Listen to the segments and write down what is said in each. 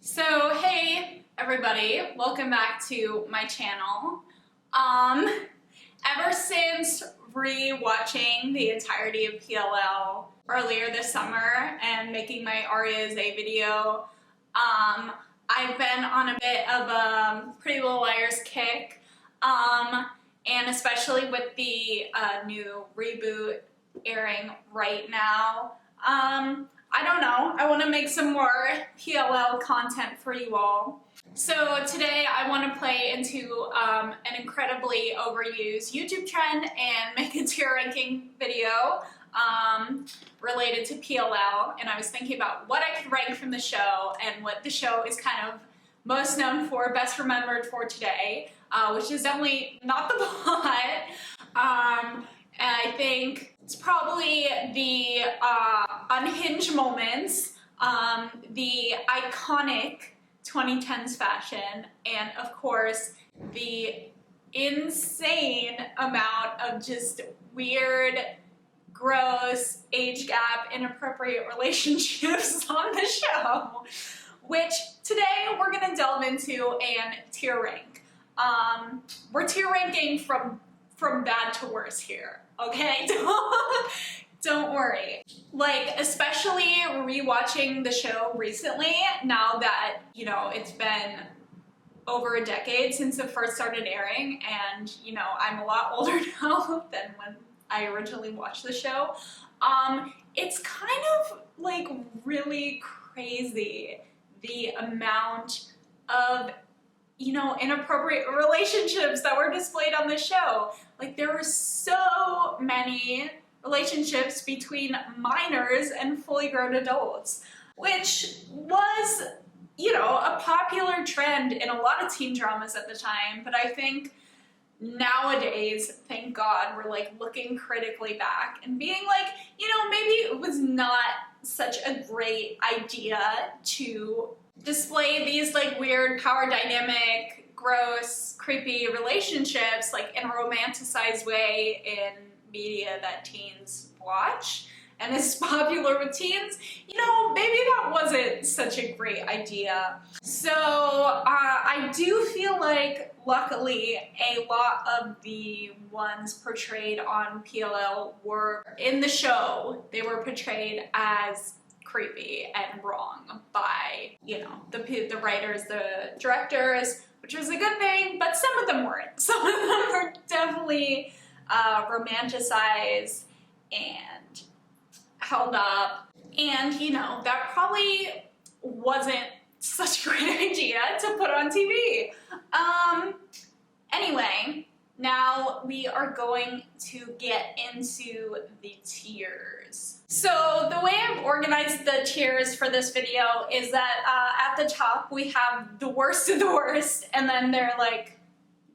So hey everybody, welcome back to my channel. Ever since re-watching the entirety of PLL earlier this summer and making my Aria's A video, I've been on a bit of a Pretty Little Liars kick, and especially with the new reboot airing right now. I don't know, I want to make some more PLL content for you all. So today I want to play into an incredibly overused YouTube trend and make a tier ranking video related to PLL, and I was thinking about what I could rank from the show and what the show is kind of most known for, best remembered for today, which is definitely not the plot. And I think it's probably the unhinged moments, the iconic 2010s fashion, and of course the insane amount of just weird, gross, age gap, inappropriate relationships on the show, which today we're gonna delve into and tier rank. We're tier ranking from bad to worse here, okay? Don't worry. Like, especially rewatching the show recently, now that, you know, it's been over a decade since it first started airing, and, you know, I'm a lot older now than when I originally watched the show. It's kind of, like, really crazy the amount of, you know, inappropriate relationships that were displayed on the show. Like, there were so many relationships between minors and fully grown adults, which was, you know, a popular trend in a lot of teen dramas at the time. But I think nowadays, thank God, we're like looking critically back and being like, you know, maybe it was not such a great idea to display these like weird power dynamic, gross, creepy relationships like in a romanticized way in media that teens watch and is popular with teens. You know, maybe that wasn't such a great idea. So I do feel like, luckily, a lot of the ones portrayed on PLL were in the show. They were portrayed as creepy and wrong by, you know, the writers, the directors, which was a good thing, but some of them weren't. Some of them were definitely romanticized and held up, and, you know, that probably wasn't such a great idea to put on TV. Anyway, now we are going to get into the tiers. So the way I've organized the tiers for this video is that at the top we have the worst of the worst, and then they're like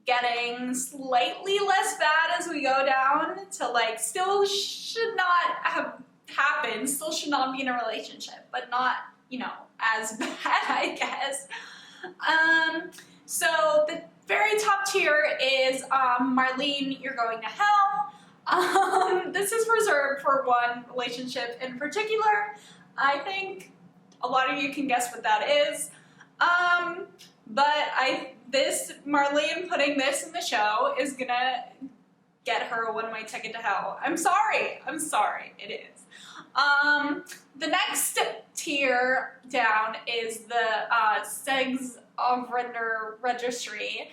getting slightly less bad as we go down to like still should not have happened, still should not be in a relationship, but not, you know, as bad, I guess. So the very top tier is Marlene, You're Going to Hell. This is reserved for one relationship in particular. I think a lot of you can guess what that is. But Marlene putting this in the show is gonna get her a one-way ticket to hell. I'm sorry, it is. The next tier down is the Segs of Render Registry,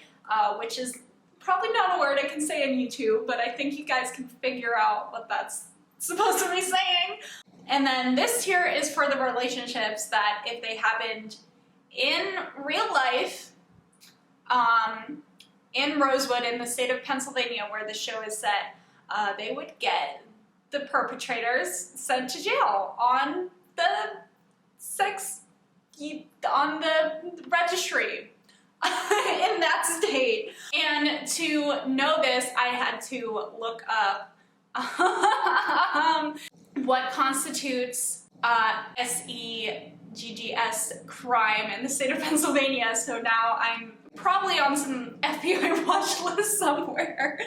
which is probably not a word I can say on YouTube, but I think you guys can figure out what that's supposed to be saying. And then this tier is for the relationships that, if they happened in real life, in Rosewood, in the state of Pennsylvania where the show is set, they would get the perpetrators sent to jail on the registry in that state. And to know this, I had to look up what constitutes SEGGS crime in the state of Pennsylvania, so now I'm probably on some FBI watch list somewhere.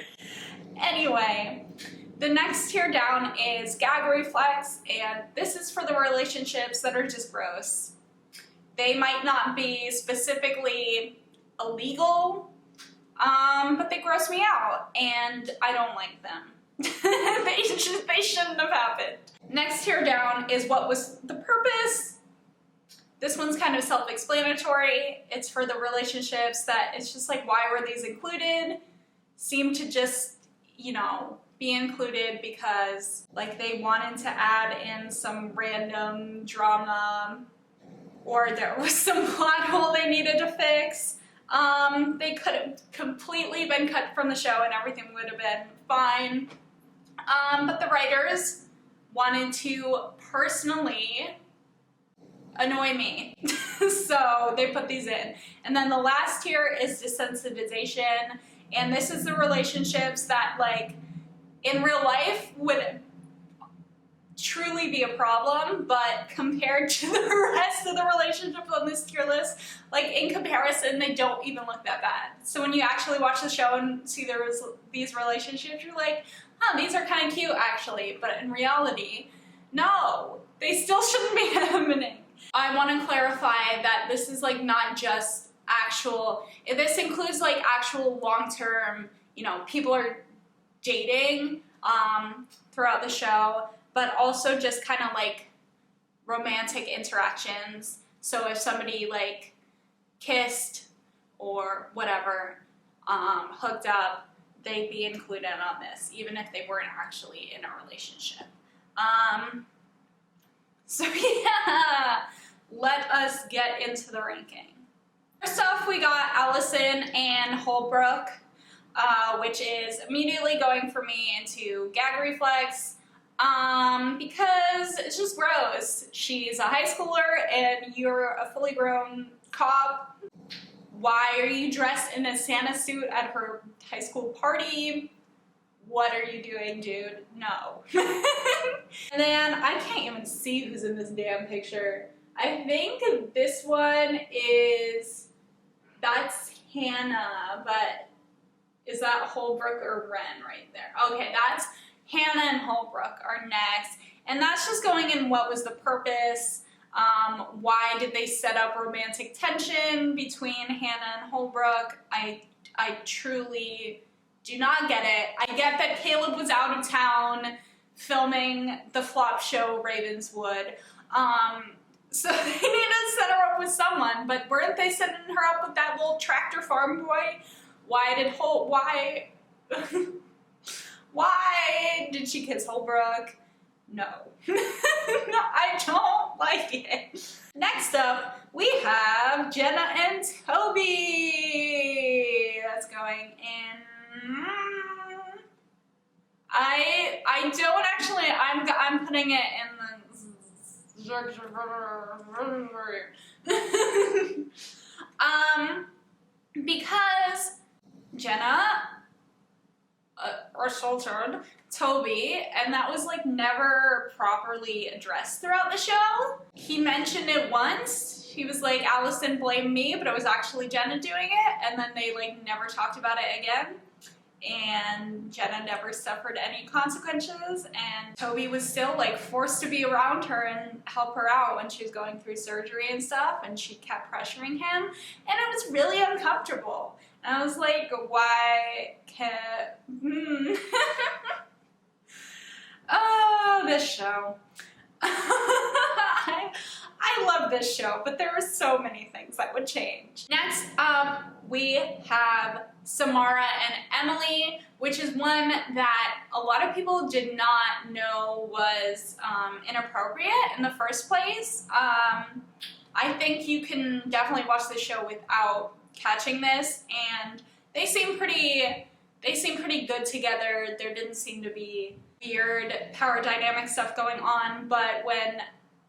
Anyway, the next tier down is Gag Reflex, and this is for the relationships that are just gross. They might not be specifically illegal, but they gross me out, and I don't like them. They shouldn't have happened. Next tier down is what was the purpose. This one's kind of self-explanatory. It's for the relationships that it's just like, why were these included? Seem to just, you know, be included because like they wanted to add in some random drama, or there was some plot hole they needed to fix. They could have completely been cut from the show and everything would have been fine. But the writers wanted to personally annoy me. So they put these in. And then the last tier is desensitization. And this is the relationships that, like, in real life would truly be a problem, but compared to the rest of the relationships on this tier list, like, in comparison, they don't even look that bad. So when you actually watch the show and see there was these relationships, you're like, huh, these are kind of cute, actually. But in reality, no, they still shouldn't be happening. I want to clarify that this is, like, not just actual, this includes, like, actual long-term, you know, people are dating throughout the show, but also just kind of like romantic interactions. So if somebody like kissed or whatever, hooked up, they'd be included on this, even if they weren't actually in a relationship. So yeah, let us get into the ranking. First off, we got Allison and Holbrook, which is immediately going for me into gag reflex, because it's just gross. She's a high schooler and you're a fully grown cop. Why are you dressed in a Santa suit at her high school party? What are you doing, dude? No. And then I can't even see who's in this damn picture. I think this one that's Hanna, but is that Holbrook or Ren right there? Okay, that's Hanna and Holbrook are next. And that's just going in what was the purpose. Why did they set up romantic tension between Hanna and Holbrook? I truly do not get it. I get that Caleb was out of town filming the flop show Ravenswood. So they needed to set her up with someone, but weren't they setting her up with that little tractor farm boy? Why did she kiss Holbrook? No. No, I don't like it. Next up, we have Jenna and Toby. That's going in. I don't actually, I'm putting it in the because Jenna assaulted Toby, and that was like never properly addressed throughout the show. He mentioned it once. He was like, Allison blamed me, but it was actually Jenna doing it, and then they like never talked about it again. And Jenna never suffered any consequences, and Toby was still like forced to be around her and help her out when she was going through surgery and stuff, and she kept pressuring him, and it was really uncomfortable. And I was like, why can't... Oh, this show. I love this show, but there are so many things that would change. Next up, we have Samara and Emily, which is one that a lot of people did not know was inappropriate in the first place. I think you can definitely watch the show without catching this, and they seem pretty good together. There didn't seem to be weird power dynamic stuff going on, but when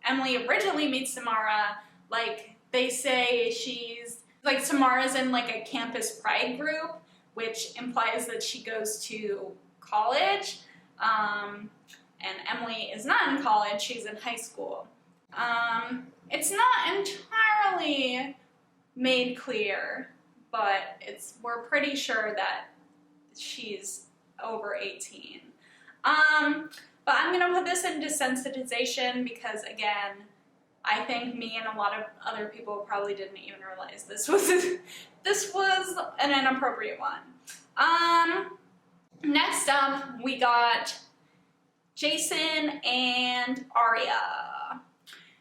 Emily originally meets Samara, like, they say she's, like, Samara's in, like, a campus pride group, which implies that she goes to college, and Emily is not in college, she's in high school. It's not entirely made clear, but we're pretty sure that she's over 18. But I'm gonna put this in desensitization because, again, I think me and a lot of other people probably didn't even realize this was an inappropriate one. Next up, we got Jason and Aria.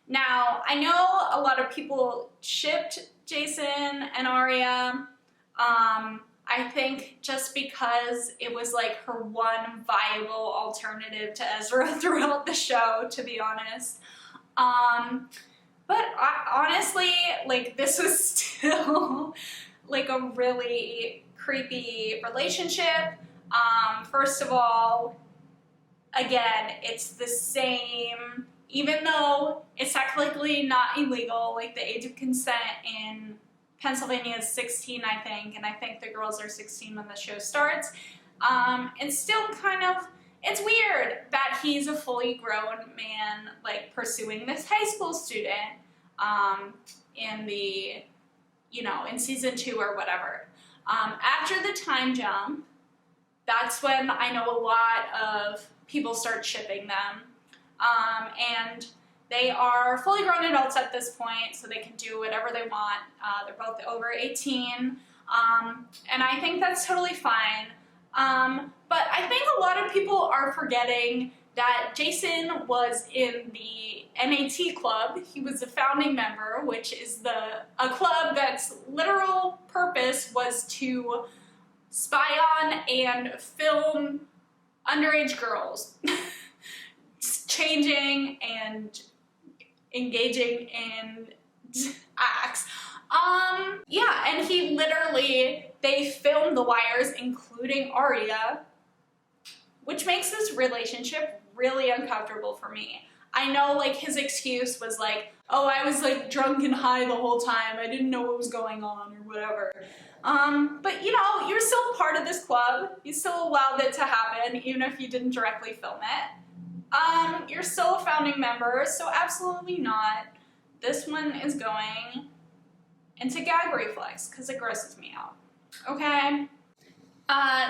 Now, I know a lot of people shipped Jason and Aria. I think just because it was like her one viable alternative to Ezra throughout the show, to be honest. But honestly, like, this was still like a really creepy relationship. First of all, again, it's the same, even though it's technically not illegal, like the age of consent in Pennsylvania is 16, I think, and I think the girls are 16 when the show starts. It's still kind of, it's weird that he's a fully grown man, like, pursuing this high school student, in the, you know, in season 2 or whatever. After the time jump, that's when I know a lot of people start shipping them. And they are fully grown adults at this point, so they can do whatever they want. They're both over 18, and I think that's totally fine. But I think a lot of people are forgetting that Jason was in the NAT club. He was a founding member, which is a club that's literal purpose was to spy on and film underage girls changing and engaging in acts. Yeah, and they filmed the wires, including Aria, which makes this relationship really uncomfortable for me. I know, like, his excuse was like, oh, I was like drunk and high the whole time, I didn't know what was going on or whatever. But you know, you're still part of this club, you still allowed it to happen, even if you didn't directly film it. You're still a founding member, so absolutely not. This one is going into gag reflex, because it grosses me out. Okay?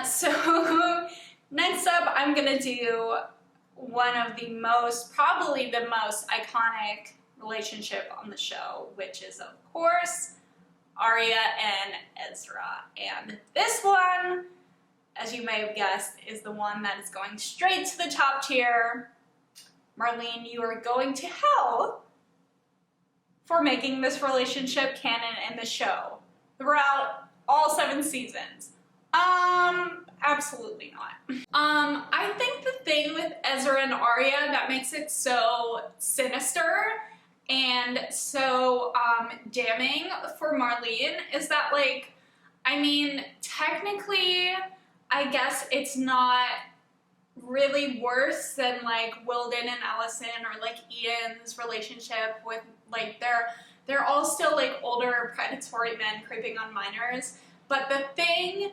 So next up, I'm gonna do one of the probably the most iconic relationship on the show, which is, of course, Aria and Ezra. And this one, as you may have guessed, is the one that is going straight to the top tier. Marlene, you are going to hell for making this relationship canon in the show throughout all 7 seasons. Absolutely not. I think the thing with Ezra and Aria that makes it so sinister and so damning for Marlene is that, like, I mean, technically, I guess it's not really worse than, like, Wilden and Allison or, like, Ian's relationship with, like, they're all still, like, older predatory men creeping on minors. But the thing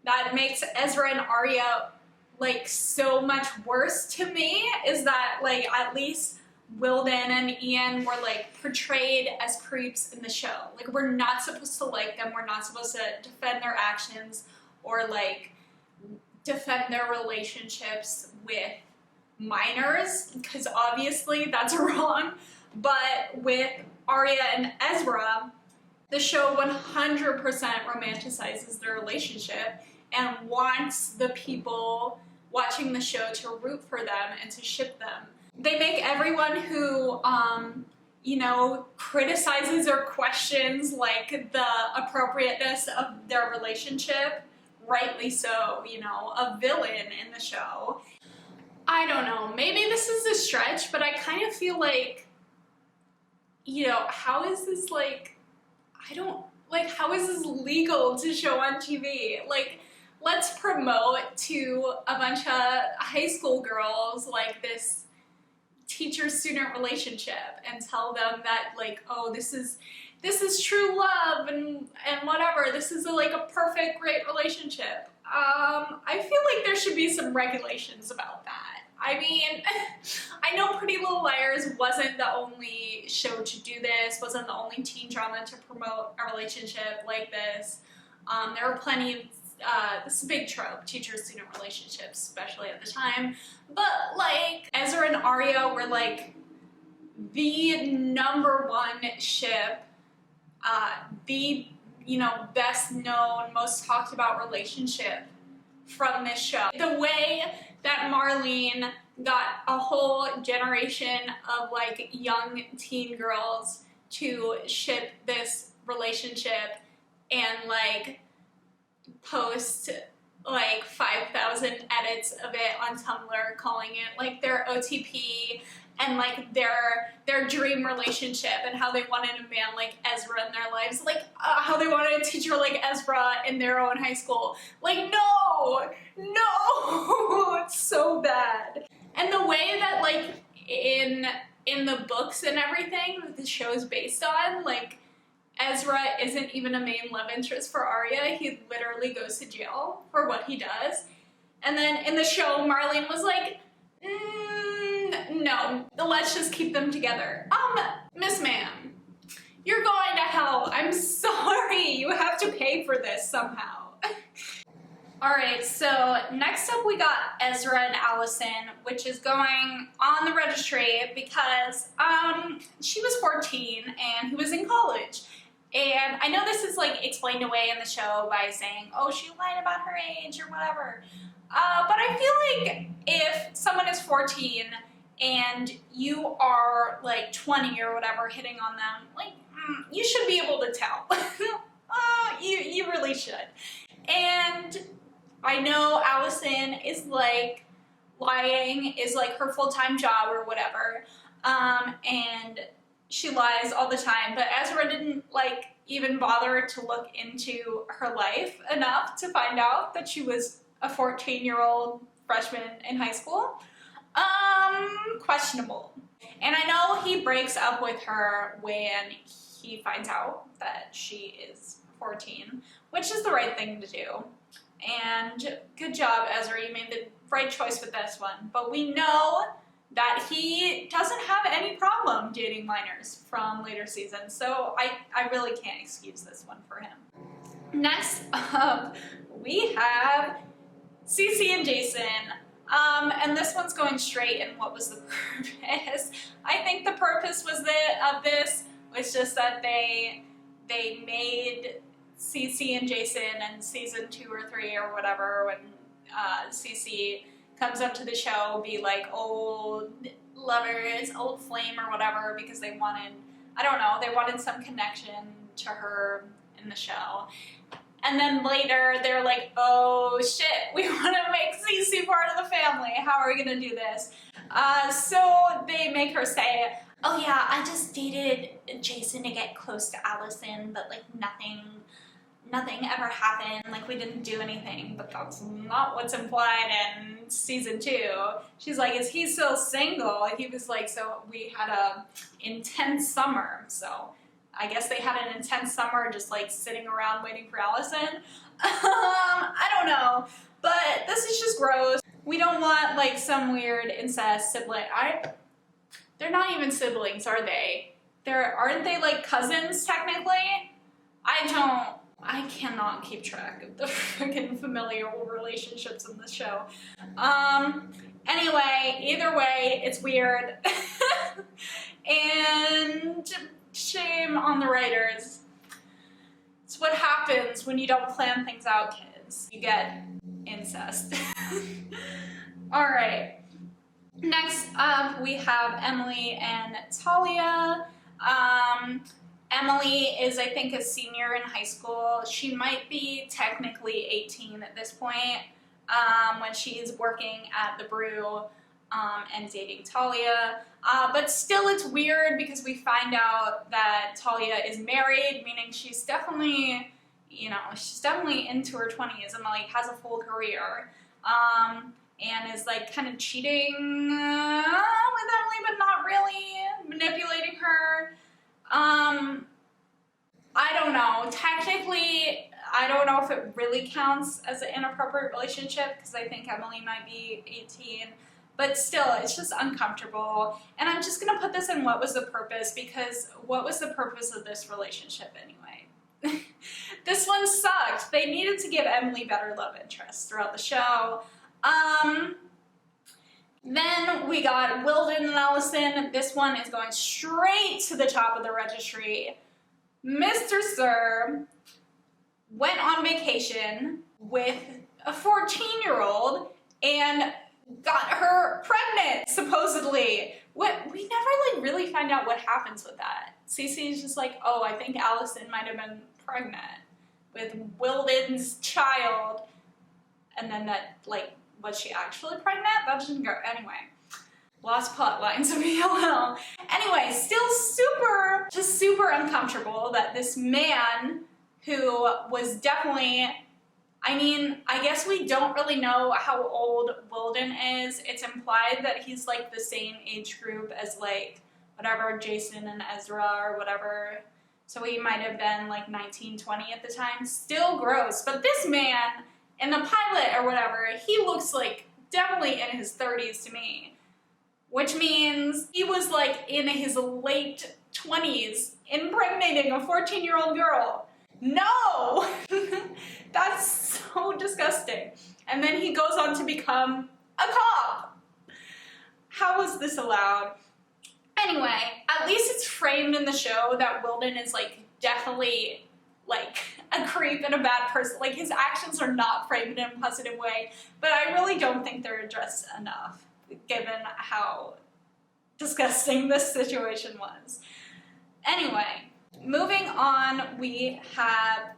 that makes Ezra and Aria, like, so much worse to me is that, like, at least Wilden and Ian were, like, portrayed as creeps in the show. Like, we're not supposed to like them, we're not supposed to defend their actions or, like, defend their relationships with minors, because obviously that's wrong. But with Aria and Ezra, the show 100% romanticizes their relationship and wants the people watching the show to root for them and to ship them. They make everyone who, you know, criticizes or questions, like, the appropriateness of their relationship, rightly so, you know, a villain in the show. I don't know, maybe this is a stretch, but I kind of feel like, you know, how is this, like, how is this legal to show on TV? Like, let's promote to a bunch of high school girls, like, this teacher-student relationship and tell them that, like, oh, this is true love and whatever. This is like a perfect, great relationship. I feel like there should be some regulations about that. I mean, I know Pretty Little Liars wasn't the only show to do this, wasn't the only teen drama to promote a relationship like this. There were plenty of, this is a big trope, teacher-student relationships, especially at the time. But, like, Ezra and Aria were, like, the #1 ship, the, you know, best known, most talked about relationship from this show. The way that Marlene got a whole generation of like young teen girls to ship this relationship and like post like 5,000 edits of it on Tumblr, calling it like their OTP and like their dream relationship, and how they wanted a man like Ezra in their lives, like how they wanted a teacher like Ezra in their own high school. Like, no, it's so bad. And the way that like in the books and everything that the show is based on, like Ezra isn't even a main love interest for Aria. He literally goes to jail for what he does. And then in the show, Marlene was like, no, let's just keep them together. Miss Ma'am, you're going to hell. I'm sorry. You have to pay for this somehow. Alright, so next up we got Ezra and Allison, which is going on the registry because she was 14 and he was in college. And I know this is like explained away in the show by saying, oh, she lied about her age or whatever. But I feel like if someone is 14 and you are like 20 or whatever hitting on them, like, you should be able to tell. You really should. And I know Allison is like, lying is like her full-time job or whatever. And she lies all the time, but Ezra didn't like even bother to look into her life enough to find out that she was a 14-year-old freshman in high school. Questionable. And I know he breaks up with her when he finds out that she is 14, which is the right thing to do. And good job, Ezra, you made the right choice with this one. But we know that he doesn't have any problem dating minors from later seasons, so I really can't excuse this one for him. Next up, we have CeCe and Jason. And this one's going straight in what was the purpose. I think the purpose was of this was just that they made CeCe and Jason in season 2 or 3 or whatever, when CeCe comes up to the show, be like old lovers, old flame or whatever, because they wanted, I don't know, they wanted some connection to her in the show. And then later they're like, oh shit, we want to make CeCe part of the family. How are we going to do this? So they make her say, oh yeah, I just dated Jason to get close to Allison, but like nothing ever happened, like we didn't do anything. But that's not what's implied in season 2. She's like, is he still single? He was like, so we had a intense summer, so I guess they had an intense summer just like sitting around waiting for Allison. I don't know, but this is just gross. We don't want like some weird incest sibling. They're not even siblings, are they? Aren't they like cousins technically? I cannot keep track of the freaking familial relationships in this show. Anyway, either way, it's weird. And shame on the writers. It's what happens when you don't plan things out, kids. You get incest. Alright. Next up, we have Emily and Talia. Emily is, I think, a senior in high school. She might be technically 18 at this point when she's working at the brew and dating Talia. But still, it's weird because we find out that Talia is married, meaning she's definitely, you know, she's definitely into her 20s and like has a full career. And is like kind of cheating with Emily, but not really, manipulating her. I don't know. Technically, I don't know if it really counts as an inappropriate relationship because I think Emily might be 18. But still, it's just uncomfortable. And I'm just going to put this in what was the purpose, because what was the purpose of this relationship anyway? This one sucked. They needed to give Emily better love interests throughout the show. Then we got Wilden and Allison. This one is going straight to the top of the registry. Mr. Sir went on vacation with a 14-year-old and got her pregnant, supposedly. We never like really find out what happens with that. CeCe is just like, oh, I think Allison might have been pregnant with Wilden's child. And then that, like, was she actually pregnant? That didn't go, anyway. Lost plot lines of ELL. Anyway, still super uncomfortable that this man who was definitely, I mean, I guess we don't really know how old Wilden is. It's implied that he's like the same age group as like whatever Jason and Ezra or whatever. So he might have been like 19, 20 at the time. Still gross. But this man in the pilot or whatever, he looks like definitely in his 30s to me. Which means he was like in his late 20s impregnating a 14-year-old girl. No! That's so disgusting. And then he goes on to become a cop. How is this allowed? Anyway, at least it's framed in the show that Wilden is like definitely like a creep and a bad person. Like his actions are not framed in a positive way, but I really don't think they're addressed enough given how disgusting this situation was. Anyway, moving on, we have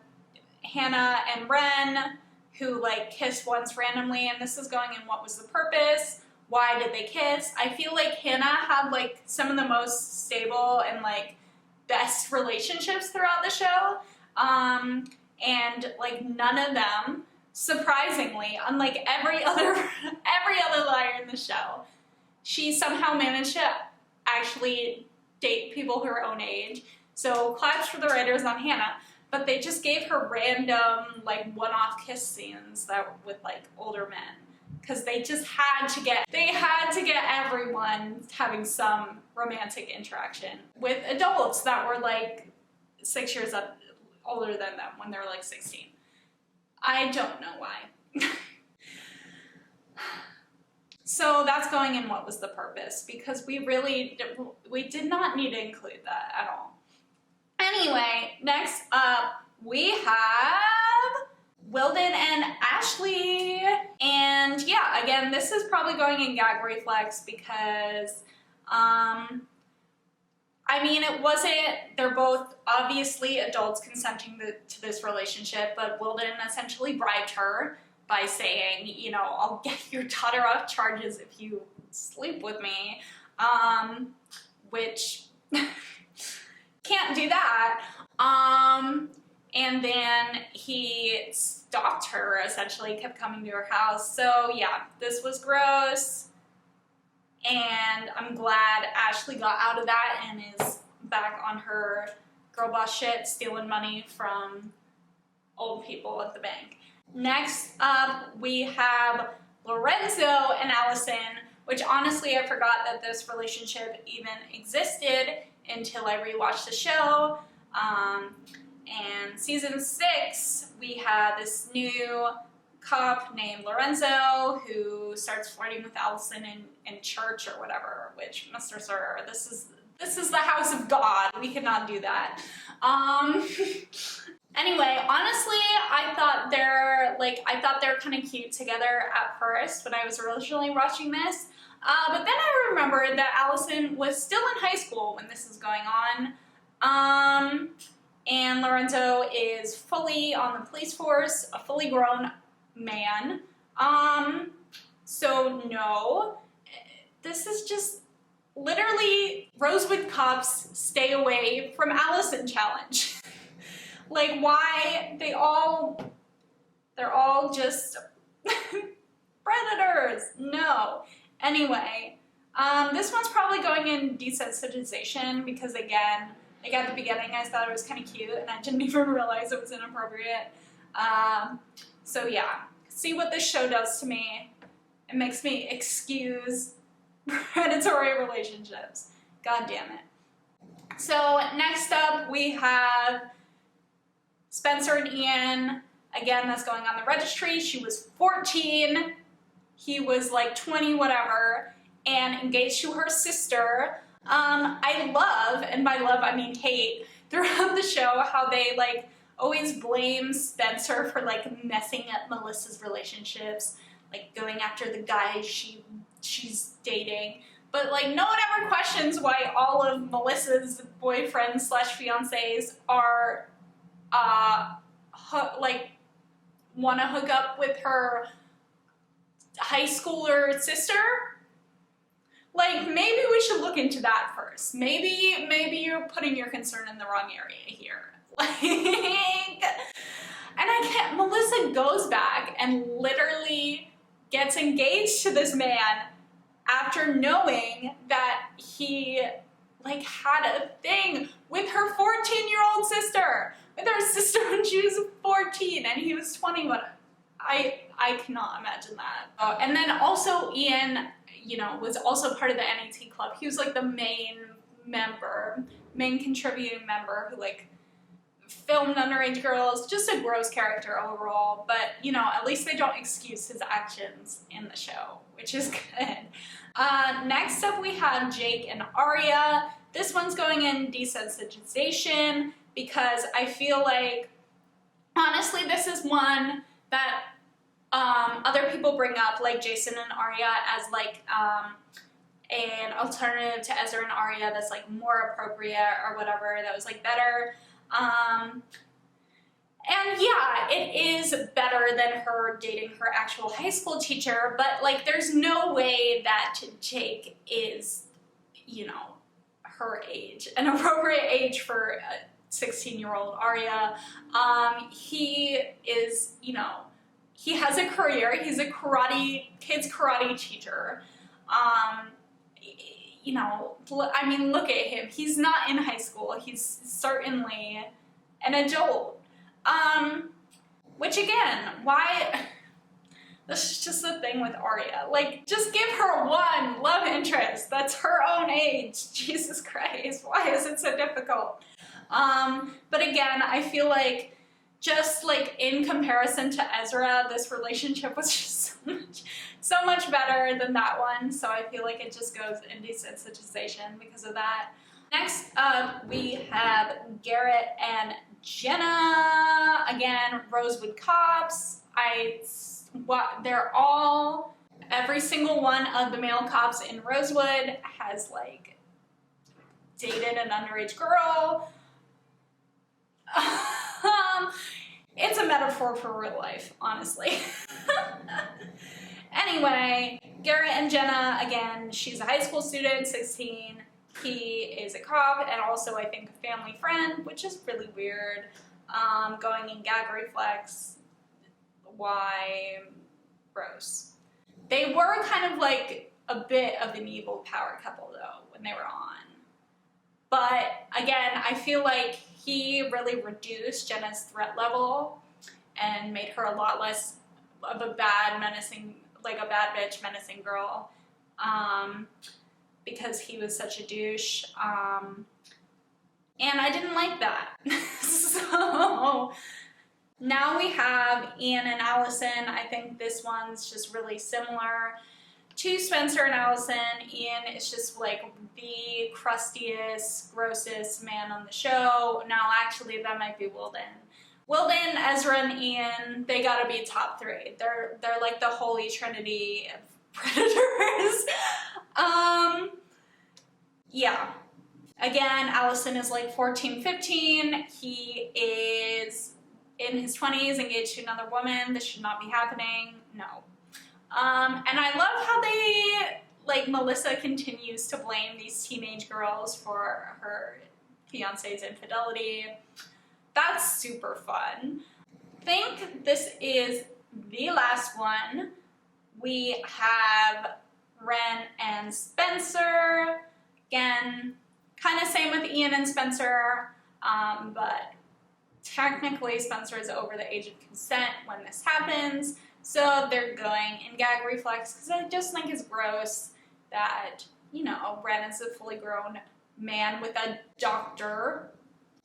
Hanna and Ren, who like kiss once randomly, and this is going in what was the purpose? Why did they kiss? I feel like Hanna had like some of the most stable and like best relationships throughout the show. And like none of them, surprisingly, unlike every other liar in the show, she somehow managed to actually date people her own age. So claps for the writers on Hanna, but they just gave her random like one-off kiss scenes that with like older men, because they just had to get everyone having some romantic interaction with adults that were like 6 years older than them when they were like 16. I don't know why. So that's going in what was the purpose, because we did not need to include that at all. Anyway, next up we have Wilden and Ashley. And yeah, again, this is probably going in gag reflex because, I mean, they're both obviously adults consenting to this relationship, but Wilden essentially bribed her by saying, you know, I'll get your daughter off charges if you sleep with me, which can't do that. And then he stalked her, essentially, kept coming to her house. So yeah, this was gross. And I'm glad Ashley got out of that and is back on her girl boss shit, stealing money from old people at the bank. Next up, we have Lorenzo and Allison, which honestly I forgot that this relationship even existed until I rewatched the show. And season 6, we had this new cop named Lorenzo who starts flirting with Allison in church or whatever, which, Mr. Sir, this is the house of God. We cannot do that. Anyway, honestly, I thought they're kind of cute together at first when I was originally watching this. But then I remembered that Allison was still in high school when this is going on. And Lorenzo is fully on the police force, a fully grown man. So no, this is just literally Rosewood Cops stay away from Allison challenge. Like, why they're all just predators. No. Anyway, this one's probably going in desensitization because, again, like at the beginning I thought it was kind of cute and I didn't even realize it was inappropriate. So yeah, see what this show does to me. It makes me excuse predatory relationships. God damn it. So next up we have Spencer and Ian. Again, that's going on the registry. She was 14. He was like 20 whatever. and engaged to her sister. I love, and by love I mean hate, throughout the show how they like always blame Spencer for like messing up Melissa's relationships, like going after the guy she's dating. But like no one ever questions why all of Melissa's boyfriends slash fiancés are like want to hook up with her high schooler sister. Like, maybe we should look into that first. Maybe you're putting your concern in the wrong area here. Like, and I can't, Melissa goes back and literally gets engaged to this man after knowing that he, like, had a thing with her 14-year-old sister. With her sister when she was 14 and he was 21. I cannot imagine that. Oh, and then also Ian, you know, was also part of the NAT club. He was like the main contributing member who like filmed underage girls. Just a gross character overall, but you know, at least they don't excuse his actions in the show, which is good. Next up we have Jake and Aria. This one's going in desensitization because I feel like, honestly, this is one that other people bring up, like Jason and Aria, as like an alternative to Ezra and Aria that's like more appropriate or whatever, that was like better. And yeah, it is better than her dating her actual high school teacher, but like there's no way that Jake is, you know, her age, an appropriate age for a 16-year-old Aria. He is, you know, he has a career. He's a kids karate teacher. You know, I mean, look at him. He's not in high school. He's certainly an adult. Which again, why? This is just the thing with Aria. Like, just give her one love interest that's her own age. Jesus Christ, why is it so difficult? But again, I feel like just like in comparison to Ezra, this relationship was just so much better than that one. So I feel like it just goes in desensitization because of that. Next up, we have Garrett and Jenna. Again, Rosewood cops. They're all, every single one of the male cops in Rosewood has like dated an underage girl. It's a metaphor for real life, honestly. Anyway, Garrett and Jenna, again, she's a high school student, 16. He is a cop and also, I think, a family friend, which is really weird. Going in gag reflex. Why? Gross. They were kind of like a bit of an evil power couple, though, when they were on. But again, I feel like he really reduced Jenna's threat level and made her a lot less of a bad, menacing, like a bad bitch, menacing girl, because he was such a douche. And I didn't like that. So now we have Ian and Allison. I think this one's just really similar to Spencer and Allison. Ian is just like the crustiest, grossest man on the show. Now, actually, that might be Wilden. Wilden, Ezra, and Ian, they gotta be top three. They're like the holy trinity of predators. Yeah. Again, Allison is like 14, 15. He is in his 20s, engaged to another woman. This should not be happening. No. And I love how they, like, Melissa continues to blame these teenage girls for her fiance's infidelity. That's super fun. I think this is the last one. We have Ren and Spencer. Again, kind of same with Ian and Spencer, but technically Spencer is over the age of consent when this happens. So they're going in gag reflex because I just think it's gross that, you know, Ren is a fully grown man with a doctor,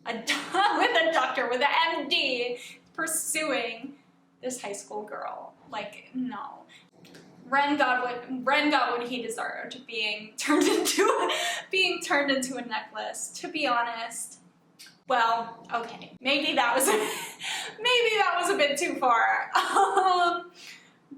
with an MD, pursuing this high school girl. Like, no. Ren got what he deserved, being turned into a necklace. To be honest, well, okay, maybe that was a bit too far.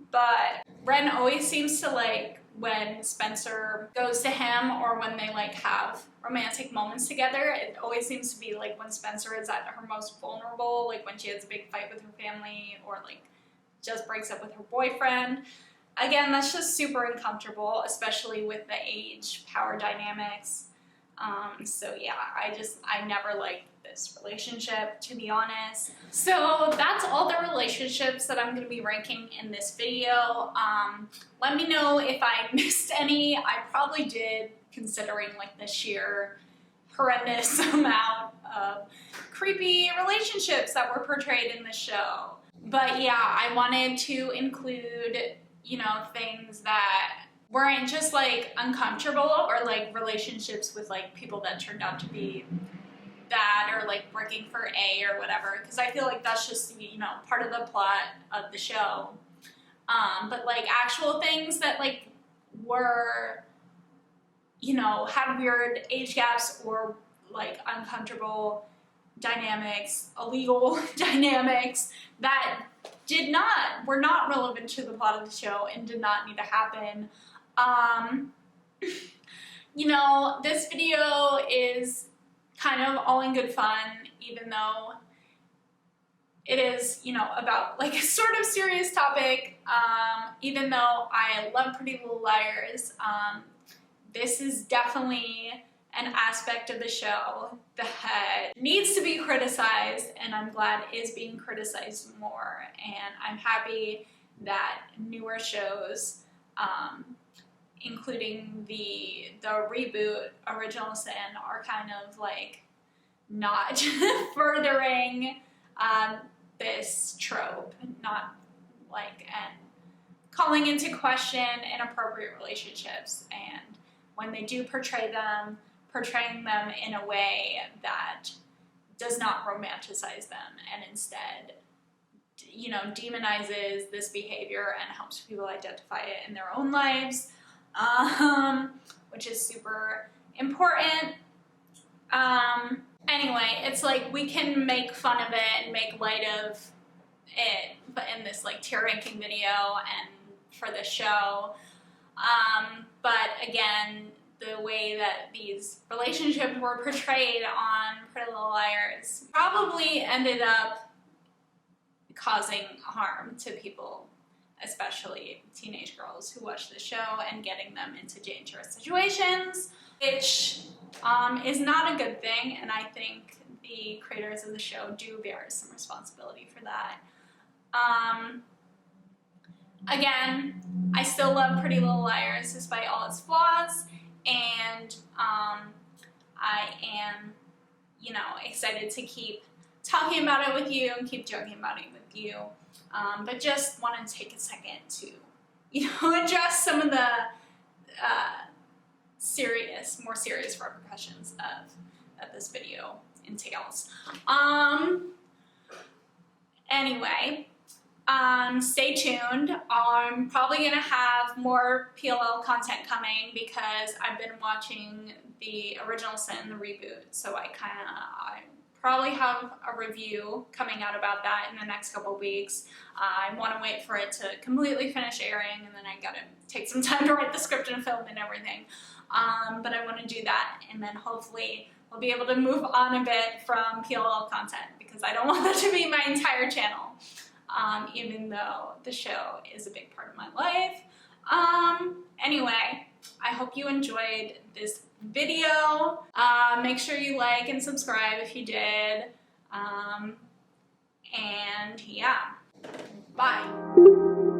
But Ren always seems to like when Spencer goes to him, or when they like have romantic moments together, it always seems to be like when Spencer is at her most vulnerable, like when she has a big fight with her family, or like just breaks up with her boyfriend. Again, that's just super uncomfortable, especially with the age power dynamics. So yeah, I never liked this relationship, to be honest. So that's all the relationships that I'm going to be ranking in this video. Let me know if I missed any. I probably did, considering like the sheer horrendous amount of creepy relationships that were portrayed in the show. But yeah, I wanted to include, you know, things that weren't just like uncomfortable, or like relationships with like people that turned out to be bad, or like working for A or whatever, because I feel like that's just, you know, part of the plot of the show. But like actual things that like were, you know, had weird age gaps, or like uncomfortable dynamics, illegal dynamics that were not relevant to the plot of the show and did not need to happen. You know, this video is kind of all in good fun, even though it is, you know, about like a sort of serious topic. Even though I love Pretty Little Liars, this is definitely an aspect of the show that needs to be criticized, and I'm glad is being criticized more. And I'm happy that newer shows, including the reboot Original Sin, are kind of like not furthering this trope, not like, and calling into question inappropriate relationships, and when they do portraying them in a way that does not romanticize them, and instead, you know, demonizes this behavior and helps people identify it in their own lives, which is super important. Anyway, it's like we can make fun of it and make light of it, but in this like tier ranking video and for the show. But again, the way that these relationships were portrayed on Pretty Little Liars probably ended up causing harm to people, especially teenage girls who watch the show, and getting them into dangerous situations, which is not a good thing, and I think the creators of the show do bear some responsibility for that. Again, I still love Pretty Little Liars despite all its flaws, and I am, you know, excited to keep talking about it with you and keep joking about it with you, but just want to take a second to, you know, address some of the more serious repercussions that this video entails. Anyway, stay tuned. I'm probably gonna have more PLL content coming because I've been watching the Original Sin, the reboot, so I probably have a review coming out about that in the next couple weeks. I want to wait for it to completely finish airing, and then I gotta take some time to write the script and film and everything. But I want to do that, and then hopefully we'll be able to move on a bit from PLL content, because I don't want that to be my entire channel, even though the show is a big part of my life. Anyway, I hope you enjoyed this video. Make sure you like and subscribe if you did. And yeah, bye.